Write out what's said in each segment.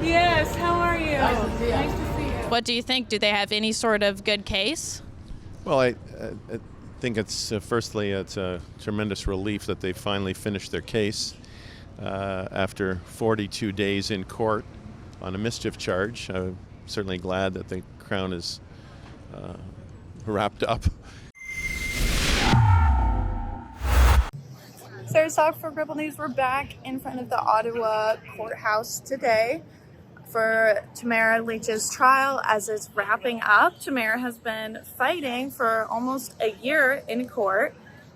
Yes, how are you? Nice to see you. Nice to see you. What do you think? Do they have any sort of good case? Well, I think it's firstly it's a tremendous relief that they finally finished their case after 42 days in court on a mischief charge. I'm certainly glad that the Crown is wrapped up. Sarah Stock for Rebel News. We're back in front of the Ottawa courthouse today for Tamara Lich's trial as it's wrapping up. Tamara has been fighting for almost a year in court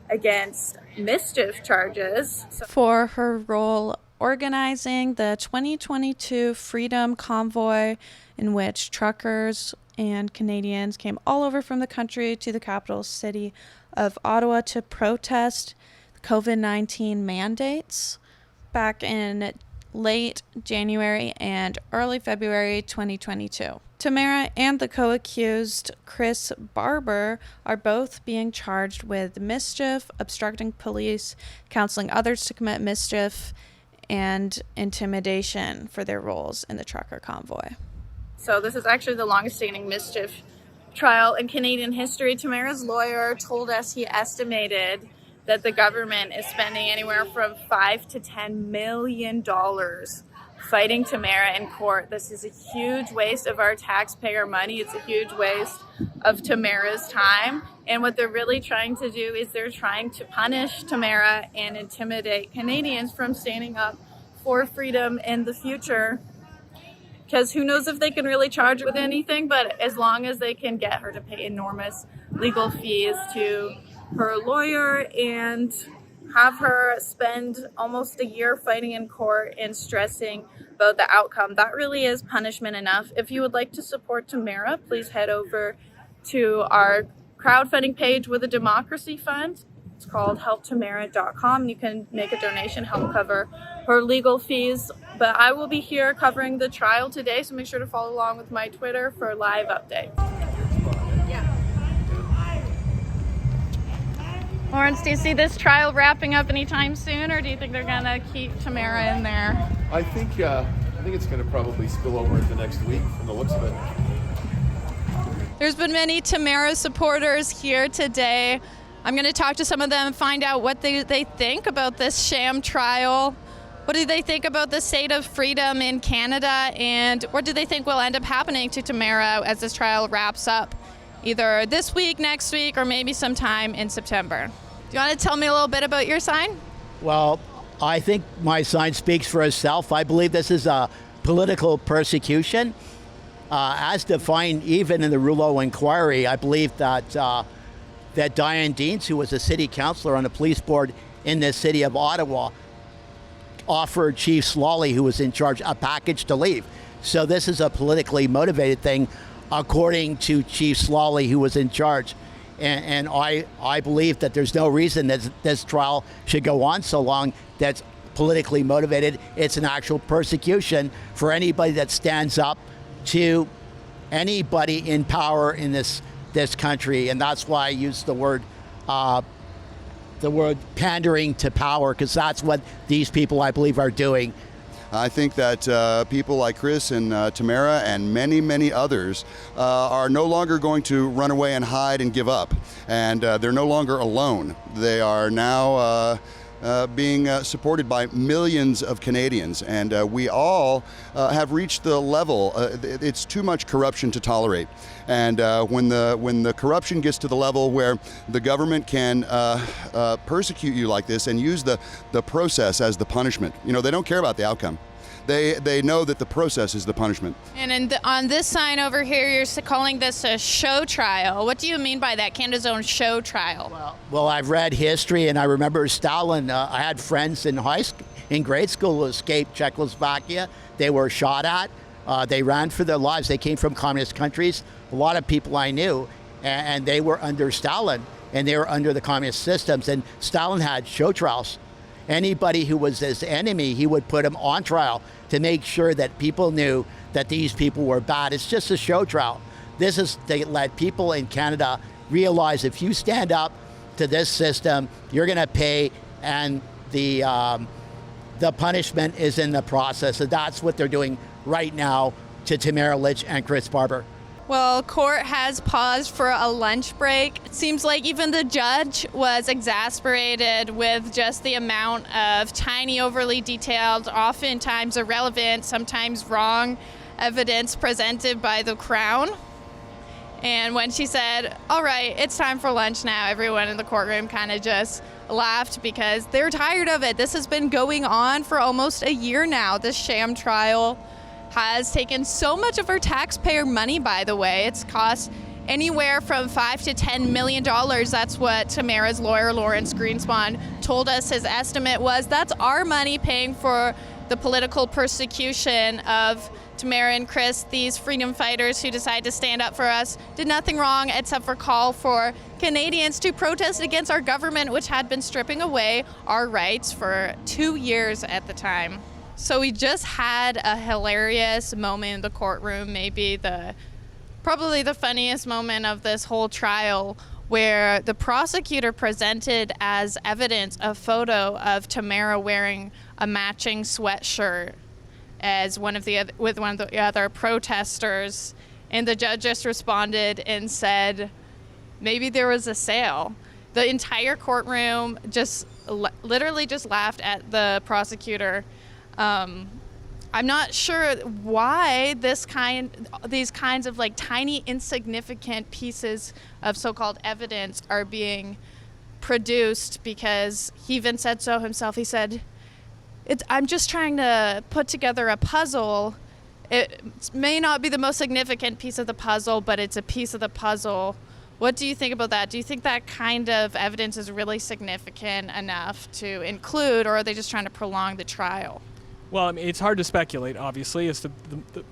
against mischief charges For her role organizing the 2022 Freedom Convoy, in which truckers and Canadians came all over from the country to the capital city of Ottawa to protest COVID-19 mandates back in late January and early February 2022. Tamara and the co-accused Chris Barber are both being charged with mischief, obstructing police, counseling others to commit mischief, and intimidation for their roles in the trucker convoy. So this is actually the longest standing mischief trial in Canadian history. Tamara's lawyer told us he estimated that the government is spending anywhere from $5 to $10 million fighting Tamara in court. This is a huge waste of our taxpayer money. It's a huge waste of Tamara's time. And what they're really trying to do is they're trying to punish Tamara and intimidate Canadians from standing up for freedom in the future. Because who knows if they can really charge her with anything, but as long as they can get her to pay enormous legal fees to her lawyer and have her spend almost a year fighting in court and stressing about the outcome, that really is punishment enough. If you would like to support Tamara, please head over to our crowdfunding page with a democracy fund. It's called helptamara.com. You can make a donation, help cover her legal fees. But I will be here covering the trial today, so make sure to follow along with my Twitter for live updates. Lawrence, do you see this trial wrapping up anytime soon, or do you think they're going to keep Tamara in there? I think it's going to probably spill over into next week from the looks of it. There's been many Tamara supporters here today. I'm going to talk to some of them and find out what they think about this sham trial. What do they think about the state of freedom in Canada, and what do they think will end up happening to Tamara as this trial wraps up, either this week, next week, or maybe sometime in September? Do you want to tell me a little bit about your sign? Well, I think my sign speaks for itself. I believe this is a political persecution. As defined even in the Rouleau inquiry, I believe that Diane Deans, who was a city councillor on the police board in the city of Ottawa, offered Chief Slawley, who was in charge, a package to leave. So this is a politically motivated thing, according to Chief Slawley, who was in charge. And I believe that there's no reason that this trial should go on so long. That's politically motivated. It's an actual persecution for anybody that stands up to anybody in power in this country. And that's why I use the word pandering to power, because that's what these people, I believe, are doing. I think that people like Chris and Tamara and many, many others are no longer going to run away and hide and give up. And they're no longer alone. They are now being supported by millions of Canadians. And we all have reached the level, it's too much corruption to tolerate. And when the corruption gets to the level where the government can persecute you like this and use the process as the punishment, they don't care about the outcome. They know that the process is the punishment. And on this sign over here, you're calling this a show trial. What do you mean by that, Canada's own show trial? Well, I've read history, and I remember Stalin. I had friends in grade school who escaped Czechoslovakia. They were shot at. They ran for their lives. They came from communist countries. A lot of people I knew, and they were under Stalin, and they were under the communist systems. And Stalin had show trials. Anybody who was his enemy, he would put him on trial to make sure that people knew that these people were bad. It's just a show trial. This is to let people in Canada realize if you stand up to this system, you're going to pay, and the the punishment is in the process. And that's what they're doing right now to Tamara Lich and Chris Barber. Well, court has paused for a lunch break. It seems like even the judge was exasperated with just the amount of tiny, overly detailed, oftentimes irrelevant, sometimes wrong evidence presented by the Crown. And when she said, all right, it's time for lunch now, everyone in the courtroom kind of just laughed because they're tired of it. This has been going on for almost a year now. This sham trial has taken so much of our taxpayer money, by the way. It's cost anywhere from $5 to $10 million. That's what Tamara's lawyer, Lawrence Greenspan, told us his estimate was. That's our money paying for the political persecution of Tamara and Chris, these freedom fighters who decided to stand up for us, did nothing wrong except for call for Canadians to protest against our government, which had been stripping away our rights for 2 years at the time. So we just had a hilarious moment in the courtroom, maybe probably the funniest moment of this whole trial, where the prosecutor presented as evidence a photo of Tamara wearing a matching sweatshirt as one of the other protesters, and the judge just responded and said maybe there was a sale. The entire courtroom just literally just laughed at the prosecutor. I'm not sure why these kinds of like tiny insignificant pieces of so-called evidence are being produced, because he even said so himself. He said, I'm just trying to put together a puzzle. It may not be the most significant piece of the puzzle, but it's a piece of the puzzle. What do you think about that? Do you think that kind of evidence is really significant enough to include, or are they just trying to prolong the trial? Well, I mean, it's hard to speculate, obviously, as to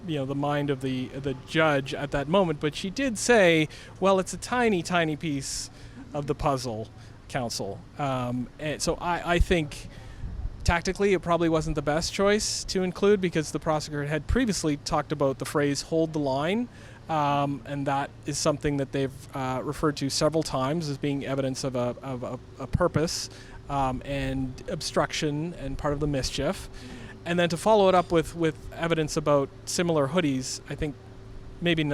the mind of the judge at that moment. But she did say, well, it's a tiny, tiny piece of the puzzle, counsel. And so I think tactically, it probably wasn't the best choice to include, because the prosecutor had previously talked about the phrase "hold the line," and that is something that they've referred to several times as being evidence of a purpose and obstruction and part of the mischief. And then to follow it up with evidence about similar hoodies, I think maybe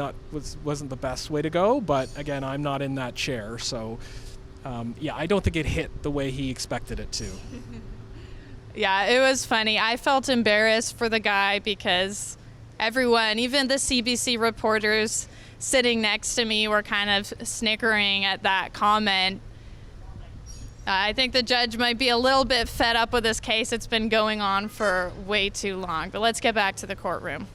wasn't the best way to go. But again, I'm not in that chair, so I don't think it hit the way he expected it to. Yeah, it was funny. I felt embarrassed for the guy because everyone, even the CBC reporters sitting next to me, were kind of snickering at that comment. I think the judge might be a little bit fed up with this case. It's been going on for way too long. But let's get back to the courtroom.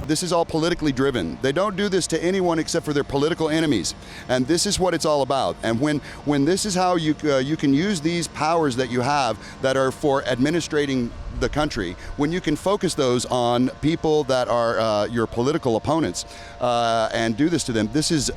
This is all politically driven. They don't do this to anyone except for their political enemies. And this is what it's all about. And when this is how you can use these powers that you have that are for administrating the country, when you can focus those on people that are your political opponents and do this to them, this is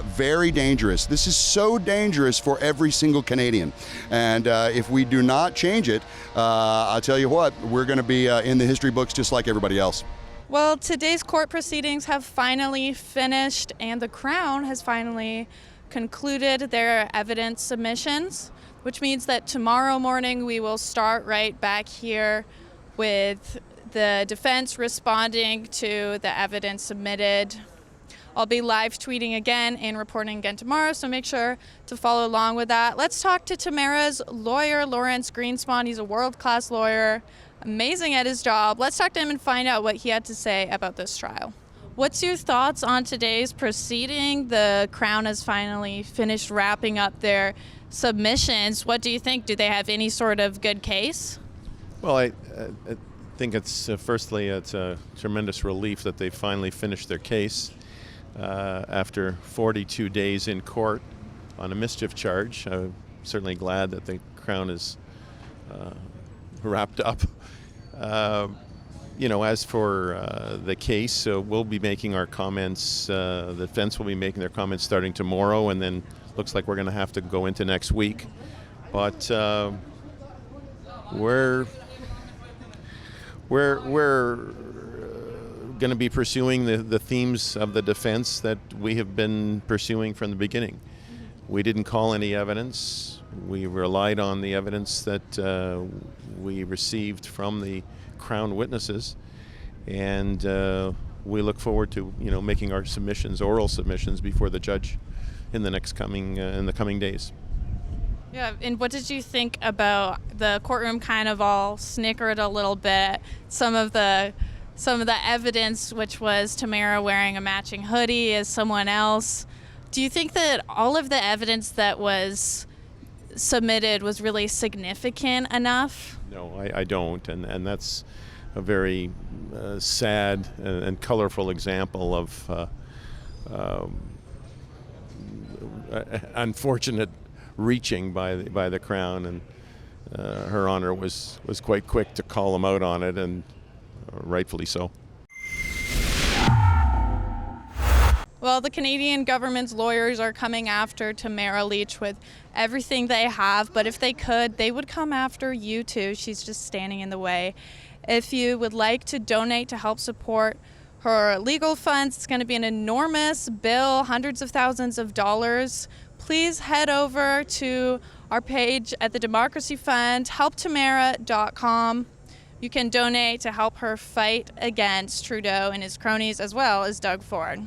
very dangerous. This is so dangerous for every single Canadian. And if we do not change it, I'll tell you what, we're going to be in the history books just like everybody else. Well, today's court proceedings have finally finished, and the Crown has finally concluded their evidence submissions, which means that tomorrow morning we will start right back here with the defense responding to the evidence submitted. I'll be live tweeting again and reporting again tomorrow, so make sure to follow along with that. Let's talk to Tamara's lawyer, Lawrence Greenspan. He's a world-class lawyer, amazing at his job. Let's talk to him and find out what he had to say about this trial. What's your thoughts on today's proceeding? The Crown has finally finished wrapping up their submissions. What do you think? Do they have any sort of good case? Well, I think it's firstly, it's a tremendous relief that they finally finished their case after 42 days in court on a mischief charge. I'm certainly glad that the Crown is wrapped up. As for the case, we'll be making our comments. The defense will be making their comments starting tomorrow, and then looks like we're going to have to go into next week. But we're going to be pursuing the themes of the defense that we have been pursuing from the beginning. We didn't call any evidence. We relied on the evidence that we received from the Crown witnesses, and we look forward to making our submissions, oral submissions, before the judge in the coming days. Yeah, and what did you think about the courtroom? Kind of all snickered a little bit. Some of the evidence, which was Tamara wearing a matching hoodie as someone else. Do you think that all of the evidence that was submitted was really significant enough? No, I don't, and that's a very sad and colorful example of unfortunate reaching by the Crown, and Her Honor was quite quick to call them out on it, and rightfully so. Well, the Canadian government's lawyers are coming after Tamara Lich with everything they have, but if they could, they would come after you too. She's just standing in the way. If you would like to donate to help support her legal funds, it's going to be an enormous bill, hundreds of thousands of dollars. Please head over to our page at the Democracy Fund, helptamara.com. You can donate to help her fight against Trudeau and his cronies, as well as Doug Ford.